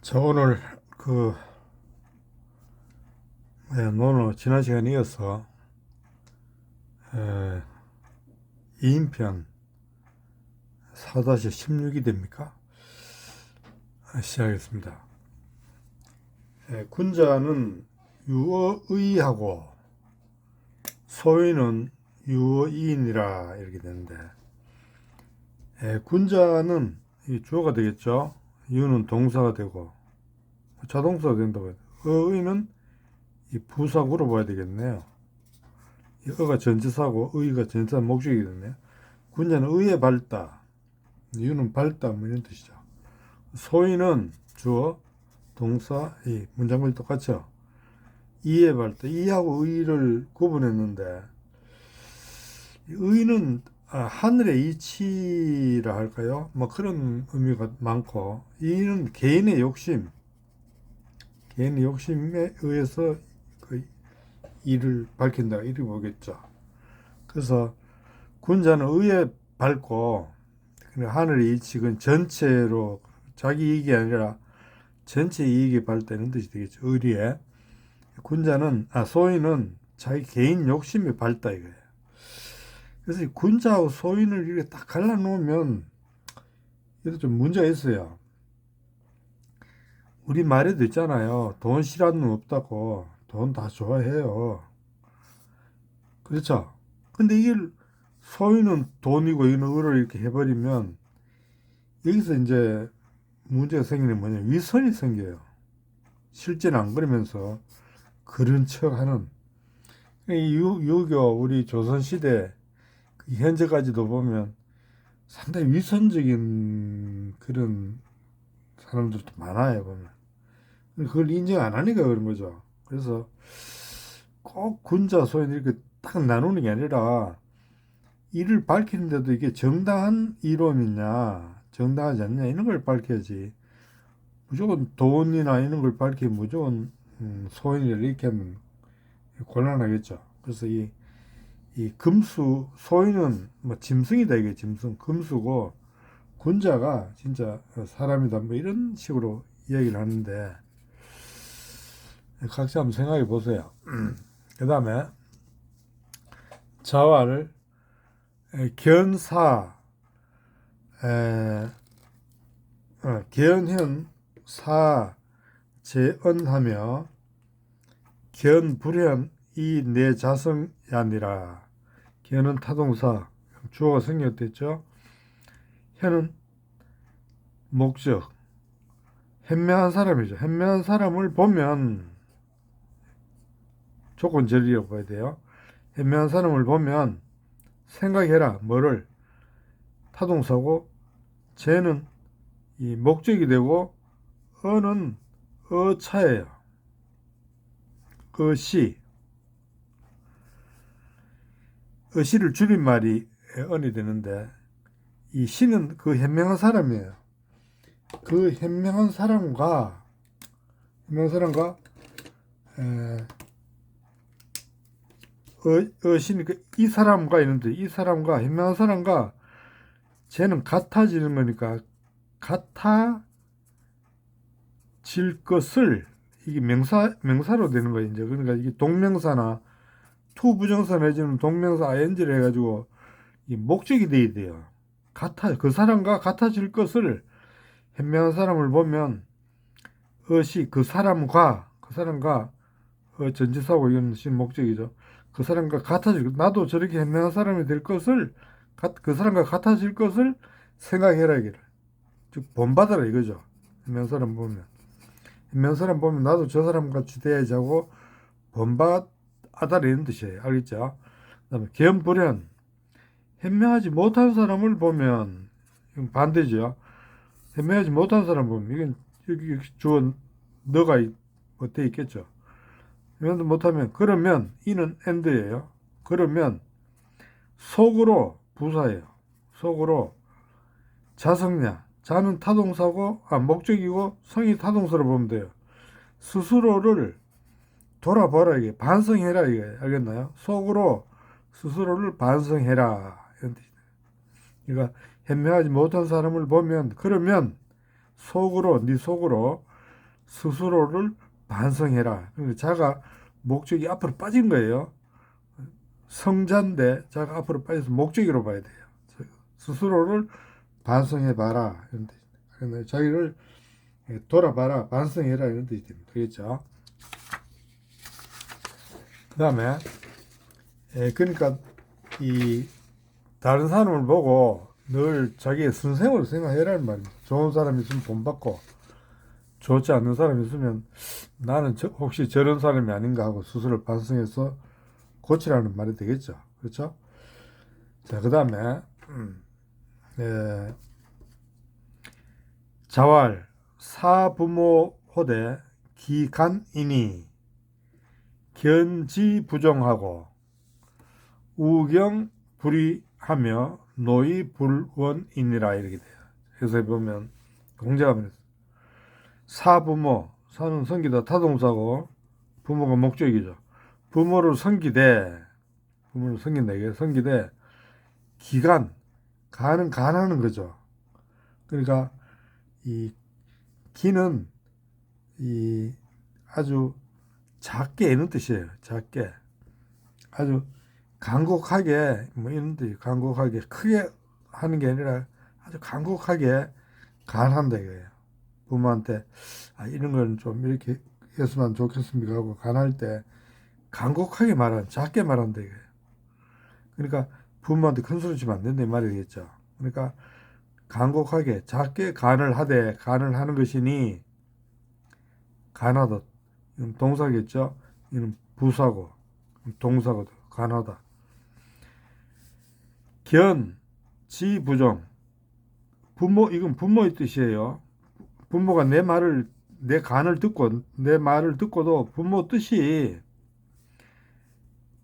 저 오늘 노노 지난 시간에 이어서 2인편 4-16이 됩니까? 시작하겠습니다. 군자는 유어의하고 소위는 유어이인이라 이렇게 되는데, 군자는 이 주어가 되겠죠. 유는 동사가 되고 자동사가 된다고 해요. 의는 이 부사구로 봐야 되겠네요. 이 어가 전치사고 의가 전치사 목적이거든요. 군자는 의에 밝다, 유는 밝다 뭐 이런 뜻이죠. 소위는 주어, 동사, 이 문장물이 똑같죠. 이에 밝다, 이하고 의를 구분했는데, 의는 하늘의 이치라 할까요? 뭐 그런 의미가 많고, 이는 개인의 욕심에 의해서 그 이를 밝힌다 이렇게 보겠죠. 그래서 군자는 의에 밝고, 하늘의 이치는 전체로 자기 이익이 아니라 전체 이익에 밝다는 뜻이 되겠죠. 의리에. 군자는 소인은 자기 개인 욕심에 밝다 이거예요. 그래서 이 군자하고 소인을 이렇게 딱 갈라놓으면 이것도 좀 문제가 있어요. 우리 말에도 있잖아요. 돈 싫어하는 놈 없다고. 돈 다 좋아해요. 그렇죠? 근데 이게 소인은 돈이고 이는 의를 이렇게 해버리면 여기서 이제 문제가 생기는 게 뭐냐면 위선이 생겨요. 실제는 안 그러면서 그런 척 하는. 이 유교 우리 조선시대 현재까지도 보면 상당히 위선적인 그런 사람들도 많아요, 보면. 그걸 인정 안 하니까 그런 거죠. 그래서 꼭 군자, 소인 이렇게 딱 나누는 게 아니라 이를 밝히는데도 이게 정당한 이론이냐, 정당하지 않냐, 이런 걸 밝혀야지. 무조건 돈이나 이런 걸 밝히면 무조건 소인을 이렇게 하면 곤란하겠죠. 그래서 이 금수, 소인은 뭐 짐승이다, 이게 짐승. 금수고, 군자가 진짜 사람이다, 뭐 이런 식으로 이야기를 하는데, 각자 한번 생각해 보세요. 그 다음에 자활을 견사, 견현, 사, 제언하며 견불현 이 내 자성이 아니라. 견은 타동사, 주어가 생략됐죠. 현은 목적, 현명한 사람이죠. 현명한 사람을 보면 조건절이라고 봐야 돼요. 현명한 사람을 보면 생각해라. 뭐를? 타동사고, 제는 이 목적이 되고, 어는 어차예요. 어시. 어시를 줄임말이 언이 되는데, 이 시는 그 현명한 사람이에요. 그 현명한 사람과 어시는 이 사람과 있는데, 이 사람과 현명한 사람과 쟤는 같아지는 거니까 같아질 것을, 이게 명사로 되는 거예요. 이제 그러니까 이게 동명사나 투부정사 내지는 동명사 ing를 해가지고 이 목적이 돼야 돼요. 그 사람과 같아질 것을, 현명한 사람을 보면 어시 그 사람과 전치사고 이건 목적이죠. 그 사람과 같아질 것, 나도 저렇게 현명한 사람이 될 것을, 그 사람과 같아질 것을 생각해라 이게. 즉 본받아라 이거죠. 현명한 사람 보면. 현명한 사람 보면 나도 저 사람 같이 돼야지 하고 본받아라 이런 뜻이에요. 알겠죠? 그다음에 견불현, 현명하지 못한 사람을 보면, 이건 반대죠. 현명하지 못한 사람 보면, 이건 여기 주어 너가 돼 있겠죠. 현명하지 못하면, 그러면 이는 엔드예요. 그러면 속으로, 부사예요. 속으로 자성냐, 자는 타동사고 목적이고 성이 타동사로 보면 돼요. 스스로를 돌아보라, 이게 반성해라 이게. 알겠나요? 속으로 스스로를 반성해라 이런 뜻이에요. 그러니까 현명하지 못한 사람을 보면, 그러면 속으로, 네 속으로 스스로를 반성해라. 그러니까 자가 목적이 앞으로 빠진 거예요. 성자인데 자가 앞으로 빠져서 목적으로 봐야 돼요. 스스로를 반성해봐라. 이런 뜻입니다. 자기를 돌아봐라, 반성해라 이런 뜻이 됩니다. 되겠죠? 그 다음에 그러니까 이 다른 사람을 보고 늘 자기의 선생으로 생각해라는 말입니다. 좋은 사람이 있으면 본받고 좋지 않는 사람이 있으면 나는 혹시 저런 사람이 아닌가 하고 스스로 반성해서 고치라는 말이 되겠죠. 그렇죠? 자, 그 다음에 자활 사부모 호대 기간이니 견지부정하고 우경 불의하며 노이불원이니라 이렇게 돼요. 그래서 보면 공자가 사부모, 사는 성기다 타동사고 부모가 목적이죠. 부모를 섬기되 기간, 간은 간하는 거죠. 그러니까 이 기는 이 아주 작게 이런 뜻이에요. 작게 아주 간곡하게 뭐 이런 뜻이 간곡하게 크게 하는 게 아니라 아주 간곡하게 간한다 이거예요. 부모한테 이런 건 좀 이렇게 했으면 좋겠습니까 하고 간할 때 간곡하게 말하는 작게 말한다 이거예요. 그러니까 부모한테 큰 소리 치면 안 된다 이 말이 되겠죠. 그러니까 간곡하게 작게 간을 하는 것이니 간하다. 이건 동사겠죠. 이는 부사고 동사거든. 간하다. 견, 지, 부정. 이건 부모의 뜻이에요. 부모가 내 간을 듣고 내 말을 듣고도 부모 뜻이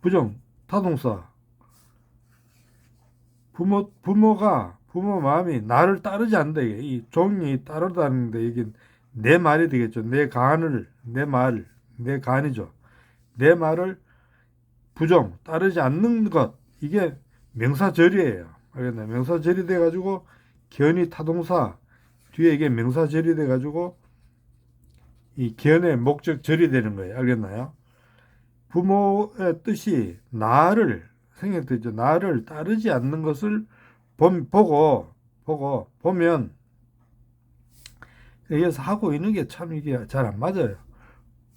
부정, 타동사. 부모 마음이 나를 따르지 않는다. 이 종이 따르다는데 이게 내 말이 되겠죠. 내 간이죠. 내 말을 부정, 따르지 않는 것. 이게 명사절이에요. 알겠나요? 명사절이 돼가지고 견이 타동사 뒤에 이게 명사절이 돼가지고 이 견의 목적절이 되는 거예요. 알겠나요? 부모의 뜻이 생각되죠. 나를 따르지 않는 것을 보면 여기서 하고 있는 게 참 이게 잘 안 맞아요.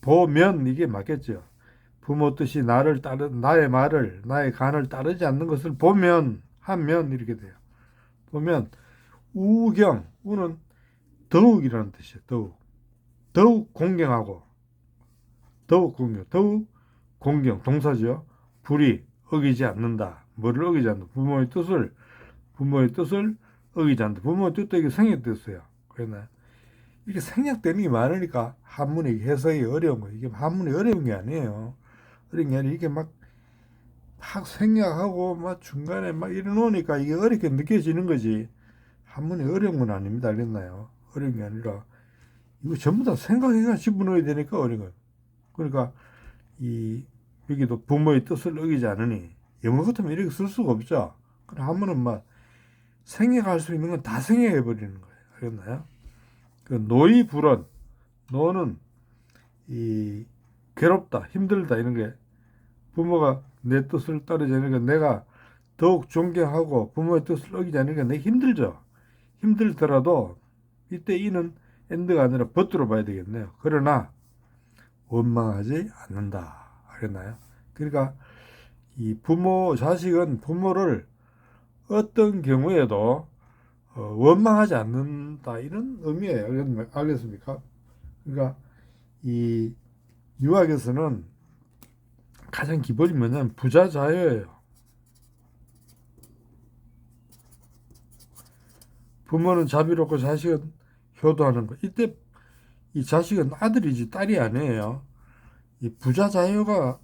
보면 이게 맞겠죠. 부모 뜻이 나의 간을 따르지 않는 것을 하면 이렇게 돼요. 보면 우는 더욱이라는 뜻이에요. 더욱 공경하고 더욱 공경 동사죠. 불이 어기지 않는다. 뭐를 어기지 않는다. 부모의 뜻을 어기지 않는다. 부모의 뜻도 이게 생략됐어요. 그러나 이게 생략되는 게 많으니까 한문의 해석이 어려운 거예요. 이게 한문이 어려운 게 아니에요. 어려운 게 아니라 이게 막 생략하고 막 중간에 막 이러놓으니까 이게 어렵게 느껴지는 거지. 한문이 어려운 건 아닙니다. 알겠나요? 어려운 게 아니라 이거 전부 다 생각해가 집어넣어야 되니까 어려운 거예요. 그러니까 여기도 부모의 뜻을 어기지 않으니 영어 같으면 이렇게 쓸 수가 없죠. 그럼 한문은 막 생략할 수 있는 건 다 생략해 버리는 거예요. 알겠나요? 그 노이불원, 노는 괴롭다, 힘들다 이런 게 부모가 내 뜻을 따르지 않으니까 내가 더욱 존경하고 부모의 뜻을 어기지 않으니까 내가 힘들죠. 힘들더라도 이때 이는 엔드가 아니라 버트로 봐야 되겠네요. 그러나 원망하지 않는다. 알겠나요? 그러니까 자식은 부모를 어떤 경우에도 원망하지 않는다. 이런 의미예요. 알겠습니까? 그러니까 이 유학에서는 가장 기본이 뭐냐면 부자자유예요. 부모는 자비롭고 자식은 효도하는 것. 이때 이 자식은 아들이지 딸이 아니에요. 이 부자자유가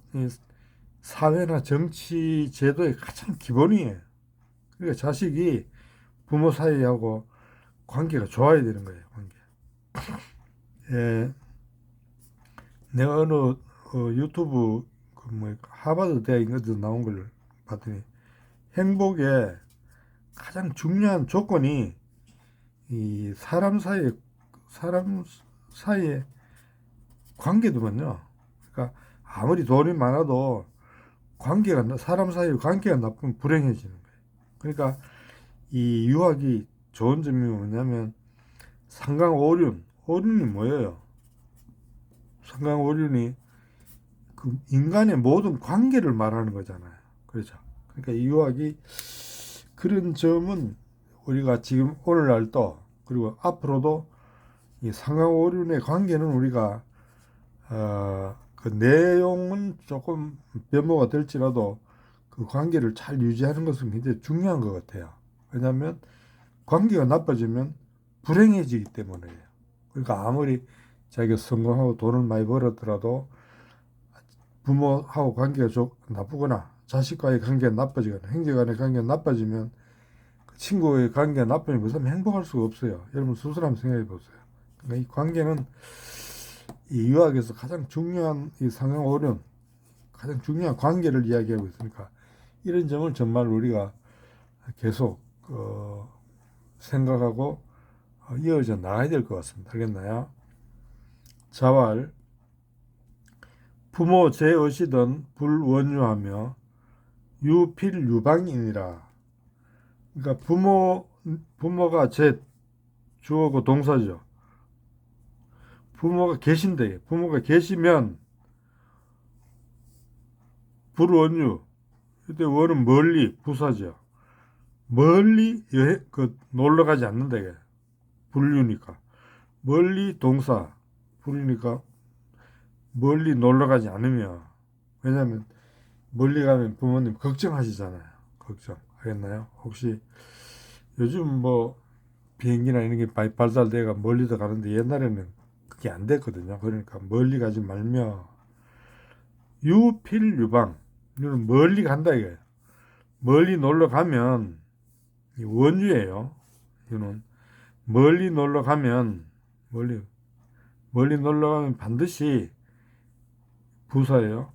사회나 정치 제도의 가장 기본이에요. 그러니까 자식이 부모 사이하고 관계가 좋아야 되는 거예요. 관계. 내가 어느 유튜브 하버드 대학에서 나온 걸 봤더니 행복의 가장 중요한 조건이 이 사람 사이에 관계도만요. 그러니까 아무리 돈이 많아도 사람 사이 관계가 나쁘면 불행해지는 거예요. 그러니까 이 유학이 좋은 점이 뭐냐면 오륜이 뭐예요? 상강오륜이 그 인간의 모든 관계를 말하는 거잖아요. 그렇죠. 그러니까 이 유학이 그런 점은 우리가 지금 오늘날도 그리고 앞으로도 이 상강오륜의 관계는 우리가 그 내용은 조금 변모가 될지라도 그 관계를 잘 유지하는 것은 굉장히 중요한 것 같아요. 왜냐하면 관계가 나빠지면 불행해지기 때문에요. 그러니까 아무리 자기가 성공하고 돈을 많이 벌었더라도 부모하고 관계가 나쁘거나 자식과의 관계가 나빠지거나 형제간의 관계가 나빠지면 그 친구의 관계가 나빠지면 그 사람이 행복할 수가 없어요. 여러분 스스로 한번 생각해 보세요. 그러니까 이 관계는 이 유학에서 가장 중요한 이 상황오륜 가장 중요한 관계를 이야기하고 있으니까 이런 점을 정말 우리가 계속 생각하고 이어져 나가야 될 것 같습니다. 알겠나요? 자왈 부모 제의시던 불원유하며 유필유방이니라. 그러니까 부모가 주어고 동사죠. 부모가 계신데 부모가 계시면 불원유. 그때 원은 멀리 부사죠. 멀리 놀러 가지 않는다 이게. 불유니까. 멀리 동사 불유니까 멀리 놀러 가지 않으면 왜냐하면 멀리 가면 부모님 걱정하시잖아요. 걱정. 알겠나요? 혹시 요즘 뭐 비행기나 이런 게 발달돼가 멀리도 가는데 옛날에는 그게 안 됐거든요. 그러니까 멀리 가지 말며 유필유방 이는 멀리 간다 이거예요. 멀리 놀러 가면 원유예요. 이는 멀리 놀러 가면 멀리 놀러 가면 반드시 부사예요.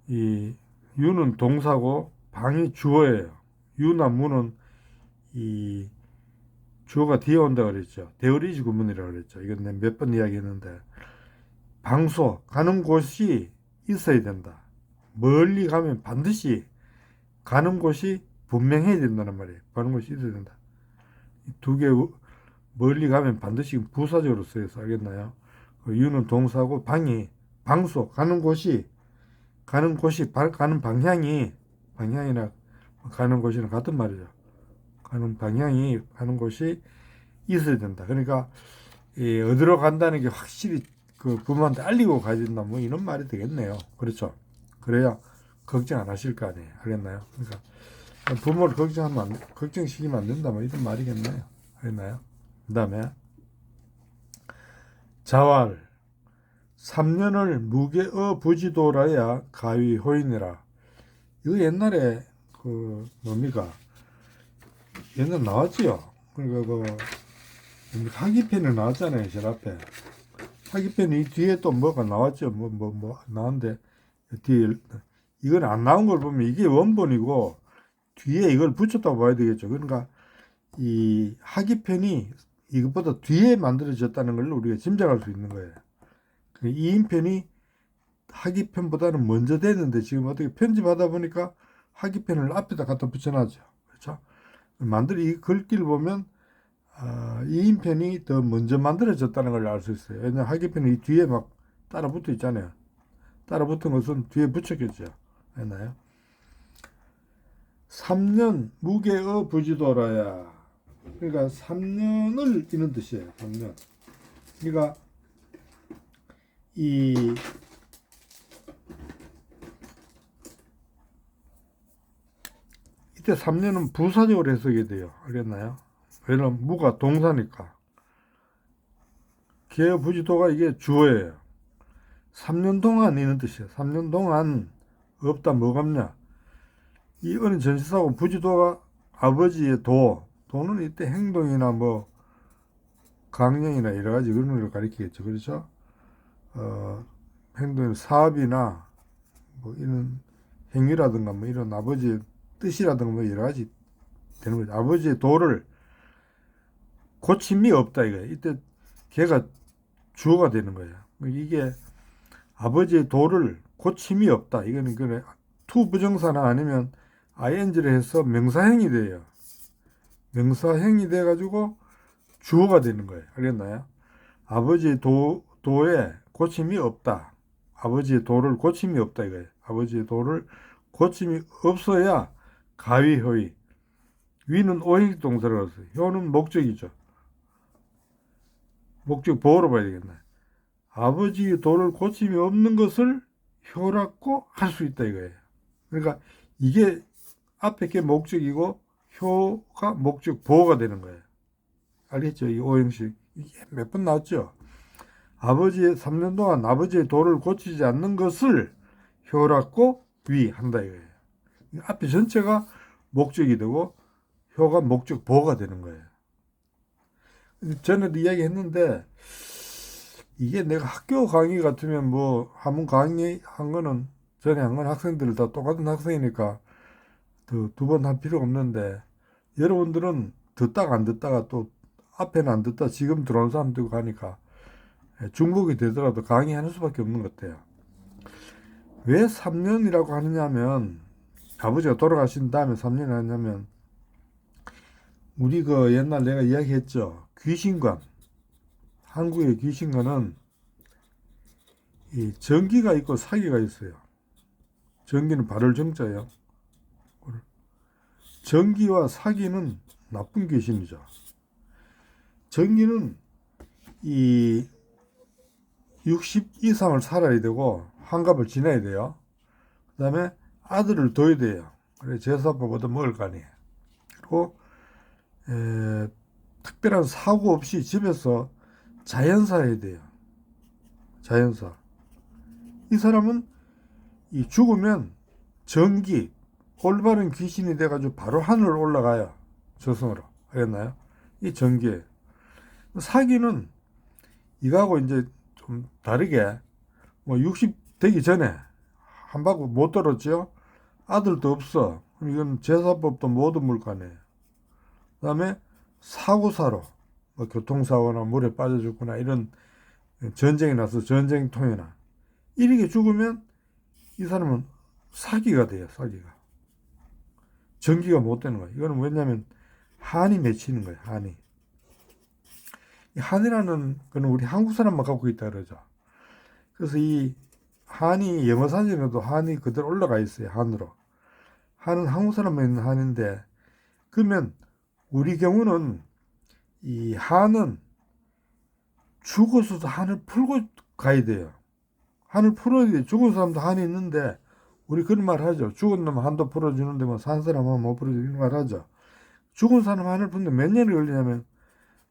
이 유는 동사고 방이 주어예요. 유나 무는 이 주어가 뒤에 온다 그랬죠. 대어리지 구문이라고 그랬죠. 이건 내가 몇 번 이야기했는데 방소 가는 곳이 있어야 된다. 멀리 가면 반드시 가는 곳이 분명해야 된다는 말이에요. 가는 곳이 있어야 된다. 두 개 멀리 가면 반드시 부사적으로 쓰여서 알겠나요? 유는 동사고 방소 가는 곳이 가는 방향이나 가는 곳이랑 같은 말이죠. 가는 곳이 있어야 된다. 그러니까 어디로 간다는 게 확실히 그 부모한테 알리고 가야 된다. 뭐 이런 말이 되겠네요. 그렇죠. 그래야 걱정 안 하실 거 아니에요. 알겠나요? 그러니까 부모를 걱정시키면 안 된다. 뭐 이런 말이겠네요. 알겠나요? 그 다음에 자활 3년을 무게어 부지도라야 가위 호인이라. 이거 옛날에 뭡니까? 옛날 나왔지요. 그러니까 하기편에 나왔잖아요. 제 앞에. 하기편이 뒤에 또 뭐가 나왔죠. 나왔는데 뒤에 이건 안 나온 걸 보면 이게 원본이고 뒤에 이걸 붙였다고 봐야 되겠죠. 그러니까 이 하기편이 이것보다 뒤에 만들어졌다는 걸 우리가 짐작할 수 있는 거예요. 이인편이 하기편보다는 먼저 됐는데 지금 어떻게 편집하다 보니까 하기편을 앞에다 갖다 붙여놨죠. 그렇죠? 이 글귀를 보면 이인편이 더 먼저 만들어졌다는 걸 알 수 있어요. 왜냐하면 하기편이 이 뒤에 막 따라 붙어 있잖아요. 따라 붙은 것은 뒤에 붙였겠죠. 했나요? 3년 무게어 부지도라야. 그러니까 3년을 이런 뜻이에요. 3년. 그러니까 이때 3년은 부사적으로 해석이 돼요. 알겠나요? 왜냐면 무가 동사니까. 개어 부지도가 이게 주어예요. 3년 동안 이런 뜻이에요. 3년 동안 없다 뭐가 없냐. 이 어는 전치사고 부지도가 아버지의 도는 이때 행동이나 뭐 강령이나 여러 가지 그런 걸 가리키겠죠. 그렇죠? 행동 사업이나 뭐 이런 행위라든가 뭐 이런 아버지의 뜻이라든가 뭐 여러 가지 되는 거죠. 아버지의 도를 고침이 없다 이거예요. 이때 걔가 주어가 되는 거예요. 이게 아버지의 도를 고침이 없다. 이거는 그래 투 부정사나 아니면 ing를 해서 명사형이 돼요. 명사형이 돼가지고 주어가 되는 거예요. 알겠나요? 아버지의 도에 고침이 없다. 아버지의 도를 고침이 없다 이거예요. 아버지의 도를 고침이 없어야 가위, 효의. 위는 오행식 동사라고 했어요. 효는 목적이죠. 목적 보호로 봐야 되겠네. 아버지의 도를 고침이 없는 것을 효라고 할 수 있다 이거예요. 그러니까 이게 앞에 게 목적이고 효가 목적 보호가 되는 거예요. 알겠죠? 이 오형식. 이게 몇 번 나왔죠? 아버지의 3년 동안 아버지의 도를 고치지 않는 것을 효라고 한다 이거예요. 앞에 전체가 목적이 되고 효가 목적 보호가 되는 거예요. 전에도 이야기했는데 이게 내가 학교 강의 같으면 뭐 한문 강의 한 거는 전에 한 건 학생들 다 똑같은 학생이니까 두 번 할 필요가 없는데 여러분들은 듣다가 안 듣다가 또 앞에는 안 듣다 지금 들어온 사람들 가니까 중복이 되더라도 강의하는 수밖에 없는 것 같아요. 왜 3년이라고 하느냐면 아버지가 돌아가신 다음에 3년 하냐면 우리 그 옛날 내가 이야기했죠. 귀신관. 한국의 귀신관은 이 정기가 있고 사기가 있어요. 정기는 발을 정자예요. 정기와 사기는 나쁜 귀신이죠. 정기는 이 60 이상을 살아야 되고 환갑을 지나야 돼요. 그 다음에 아들을 둬야 돼요. 그래 제사법 얻어 먹을 거 아니에요. 그리고 특별한 사고 없이 집에서 자연사 해야 돼요. 자연사. 이 사람은 이 죽으면 정기 올바른 귀신이 돼가지고 바로 하늘 올라가요. 저승으로. 알겠나요? 이 정기예요. 사기는 이거하고 이제 좀 다르게 뭐 60 되기 전에 한 바퀴 못 들었죠. 아들도 없어. 그럼 이건 제사법도 못 얻을 거 아니에요. 그 다음에 사고사로 뭐 교통사고나 물에 빠져 죽거나 이런 전쟁이 나서 전쟁통이나 이렇게 죽으면 이 사람은 사기가 돼요. 사기가. 전기가 못 되는 거예요. 이거는 왜냐면 한이 맺히는 거예요. 한이. 이 한이라는 거는 우리 한국 사람만 갖고 있다 그러죠. 그래서 이 한이 영어 사전에도 한이 그대로 올라가 있어요. 한으로. 한은 한국 사람만 있는 한인데 그러면 우리 경우는 이 한은 죽어서도 한을 풀고 가야 돼요. 한을 풀어야 돼요. 죽은 사람도 한이 있는데 우리 그런 말 하죠. 죽은 놈 한도 풀어주는데 뭐 산 사람은 못 풀어주는 말 하죠. 죽은 사람 한을 푸는데 몇 년이 걸리냐면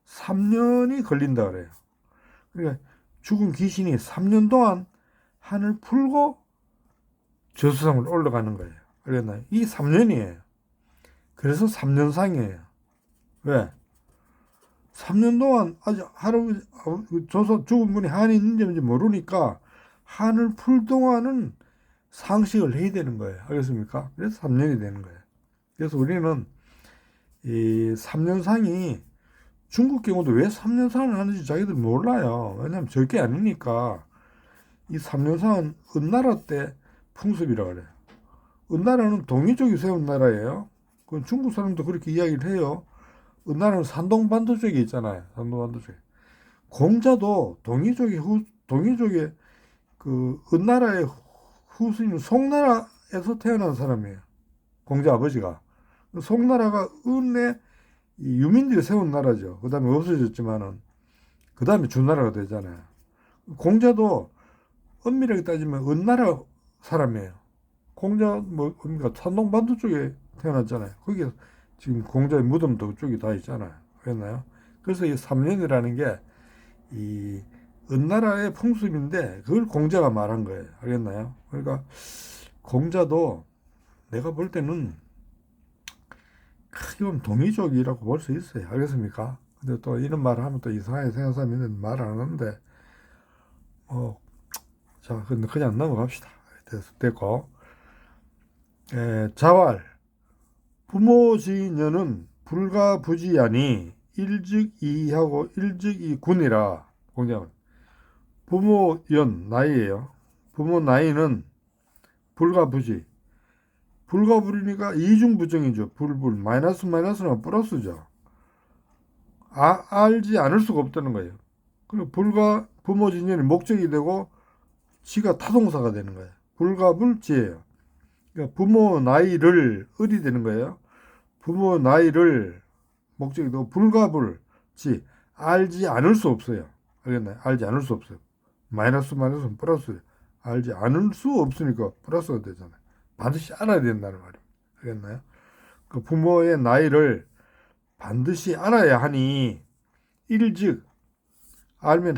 3년이 걸린다 그래요. 그러니까 죽은 귀신이 3년 동안 한을 풀고 저수상으로 올라가는 거예요. 알겠나요? 이 3년이에요. 그래서 3년상이에요. 왜? 3년 동안 아직 할아버지 조사 죽은 분이 한이 있는지 모르니까 한을 풀 동안은 상식을 해야 되는 거예요. 알겠습니까? 그래서 3년이 되는 거예요. 그래서 우리는 이 3년상이 중국 경우도 왜 3년상을 하는지 자기들 몰라요. 왜냐면 절개 아니니까. 이 3년상은 은나라 때 풍습이라고 그래요. 은나라는 동이족이 세운 나라예요. 그건 중국 사람도 그렇게 이야기를 해요. 은나라는 산동반도 쪽에 있잖아요. 산동반도 쪽에. 공자도 동이족의 그 은나라의 후손인 송나라에서 태어난 사람이에요. 공자 아버지가. 송나라가 은의 유민들이 세운 나라죠. 그 다음에 없어졌지만은, 그 다음에 주나라가 되잖아요. 공자도 엄밀하게 따지면 은나라 사람이에요. 공자, 그러니까 산동반도 쪽에 태어났잖아요. 거기에 지금 공자의 무덤도 쪽이 다 있잖아요. 그랬나요? 그래서 이 3년이라는 게, 이, 은나라의 풍습인데, 그걸 공자가 말한 거예요. 알겠나요? 그러니까, 공자도 내가 볼 때는, 크게 보면 동이족이라고 볼 수 있어요. 알겠습니까? 근데 또 이런 말을 하면 또 이상하게 생각하는 사람이 말 안 하는데, 자, 그냥 넘어갑시다. 됐고. 자왈. 부모지녀는 불가부지하니 일즉이하고 일즉이군이라. 공자는. 부모연, 나이예요. 부모 나이는 불과 부지. 불과 불이니까 이중부정이죠. 불. 마이너스는 플러스죠. 알지 않을 수가 없다는 거예요. 그리고 불과 부모 진연이 목적이 되고 지가 타동사가 되는 거예요. 불과 불지예요. 그러니까 부모 나이를 을이 되는 거예요. 부모 나이를 목적이 되고 불과 불지 알지 않을 수 없어요. 알겠나요? 알지 않을 수 없어요. 마이너스는 플러스. 알지 않을 수 없으니까 플러스가 되잖아요. 반드시 알아야 된다는 말이에요. 알겠나요? 그 부모의 나이를 반드시 알아야 하니 일즉 알면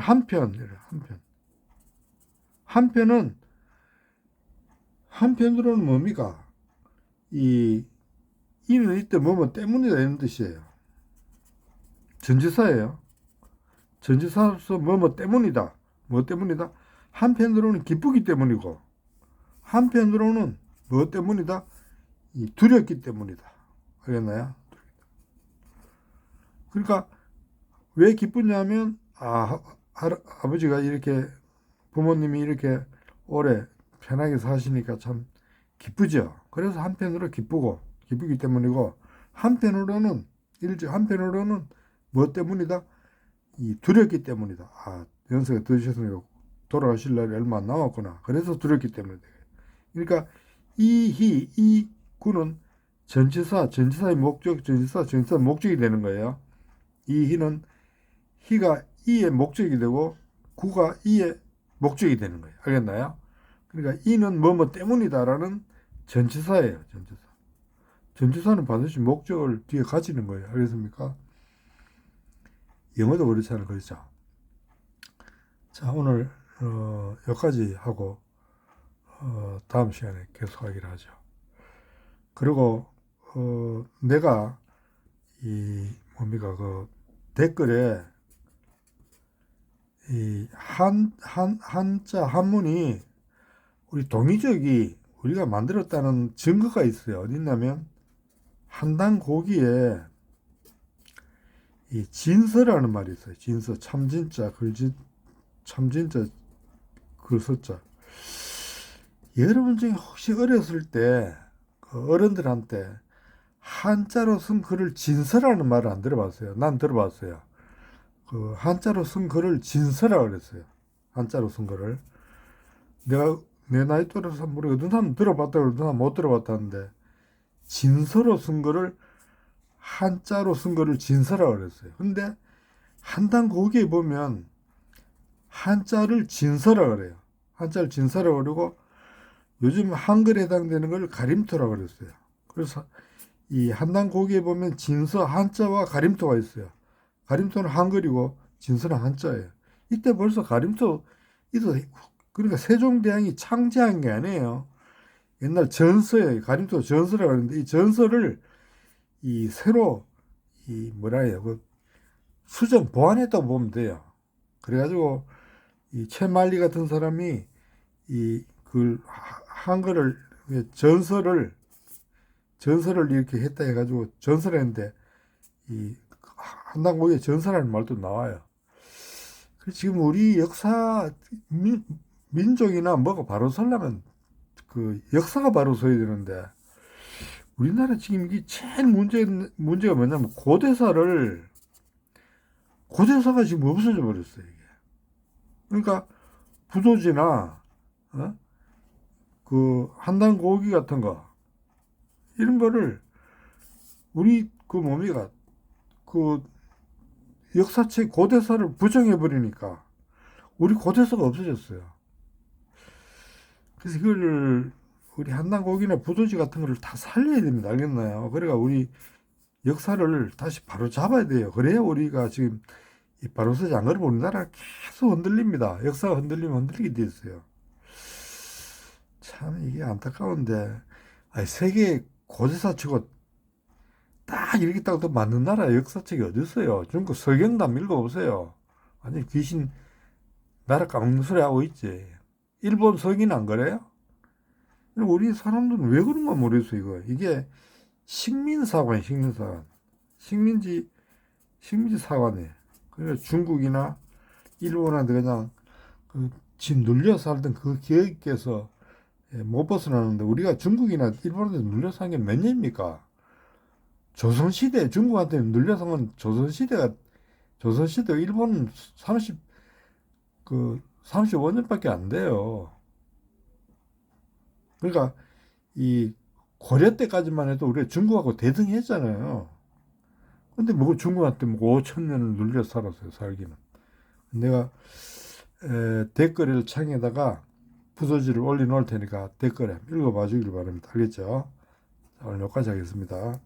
한편으로는 뭡니까? 이는 이때 뭐뭐 때문이다 이런 뜻이에요. 전치사예요. 전치사로서 뭐뭐 때문이다. 뭐 때문이다? 한편으로는 기쁘기 때문이고 한편으로는 뭐 때문이다? 두렵기 때문이다. 알겠나요? 그러니까 왜 기쁘냐면 아버지가 이렇게 부모님이 이렇게 오래 편하게 사시니까 참 기쁘죠. 그래서 한편으로 기쁘기 때문이고 한편으로는 뭐 때문이다? 두렵기 때문이다. 연세가 드셨으니까 돌아가실 날이 얼마 안 남았구나. 그래서 두렵기 때문이다. 그러니까 이 구는 전치사의 목적, 전치사 목적이 되는 거예요. 희가 이의 목적이 되고 구가 이의 목적이 되는 거예요. 알겠나요? 그러니까 이는 뭐뭐 때문이다라는 전치사예요. 전치사는 반드시 목적을 뒤에 가지는 거예요. 알겠습니까? 영어도 그렇잖아요. 그렇죠? 자, 오늘 여기까지 하고 다음 시간에 계속하기로 하죠. 그리고 내가 그 댓글에 한자 한문이 우리 동의적이 우리가 만들었다는 증거가 있어요. 어디 있냐면 한당 고기에 진서라는 말이 있어요. 진서, 참진자, 참진자, 글서자. 여러분 중에 혹시 어렸을 때 어른들한테 한자로 쓴 글을 진서라는 말을 안 들어봤어요? 난 들어봤어요. 그 한자로 쓴 글을 진서라고 그랬어요. 한자로 쓴 글을. 내가 내 나이 또래서 모르고 어떤 사람 들어봤다고 어떤 사람 못 들어봤다는데 진서로 쓴 글을 한자로 쓴 글을 진서라고 그랬어요. 근데 한당 거기에 보면 한자를 진서라고 그래요. 한자를 진서라고 그러고 요즘 한글에 해당되는 걸 가림토라고 그랬어요. 그래서 이 한당 고기에 보면 진서 한자와 가림토가 있어요. 가림토는 한글이고 진서는 한자예요. 이때 벌써 가림토 그러니까 세종대왕이 창제한 게 아니에요. 옛날 전서에 가림토 전서라고 하는데 이 전서를 새로 뭐라 해요? 그 수정 보완했다고 보면 돼요. 그래가지고 이 최만리 같은 사람이 그 한글을 전설을 이렇게 했다 해가지고 전설을 했는데 한당고기에 전설이라는 말도 나와요. 그래서 지금 우리 역사 민족이나 뭐가 바로 서려면 그 역사가 바로 서야 되는데 우리나라 지금 이게 제일 문제가 뭐냐면 고대사가 지금 없어져 버렸어요. 이게. 그러니까 부도지나 그 한당 고기 같은 거 이런 거를 우리 그 뭡니까 그 역사책 고대사를 부정해 버리니까 우리 고대사가 없어졌어요. 그래서 이걸 우리 한당 고기나 부도지 같은 거를 다 살려야 됩니다. 알겠나요? 그러니까 우리 역사를 다시 바로 잡아야 돼요. 그래야 우리가 지금 바로 서지 안 그러면 우리나라가 계속 흔들립니다. 역사가 흔들리면 흔들리게 돼 있어요. 참 이게 안타까운데 세계 고대사 치고 딱 이렇게 딱 맞는 나라 역사책이 어디 있어요? 중국 서경담 읽어보세요. 완전 귀신 나라 까먹는 소리 하고 있지. 일본 서기는 안 그래요? 우리 사람들은 왜 그런가 모르겠어 이거. 이게 식민사관이에요. 식민사관. 식민지 사관이에요. 그러니까 중국이나 일본한테 그냥 그 지 눌려 살던 그 기억에서 못 벗어나는데, 우리가 중국이나 일본한테 눌려 산 게 몇 년입니까? 조선시대, 중국한테 눌려 산 건 조선시대 일본은 35년밖에 안 돼요. 그러니까 이 고려 때까지만 해도 우리가 중국하고 대등했잖아요. 근데 뭐 중국한테 뭐 5천 년을 눌려 살았어요, 살기는. 내가 댓글을 창에다가 부서지를 올려놓을 테니까 댓글에 읽어봐 주기를 바랍니다. 알겠죠? 자, 오늘 여기까지 하겠습니다.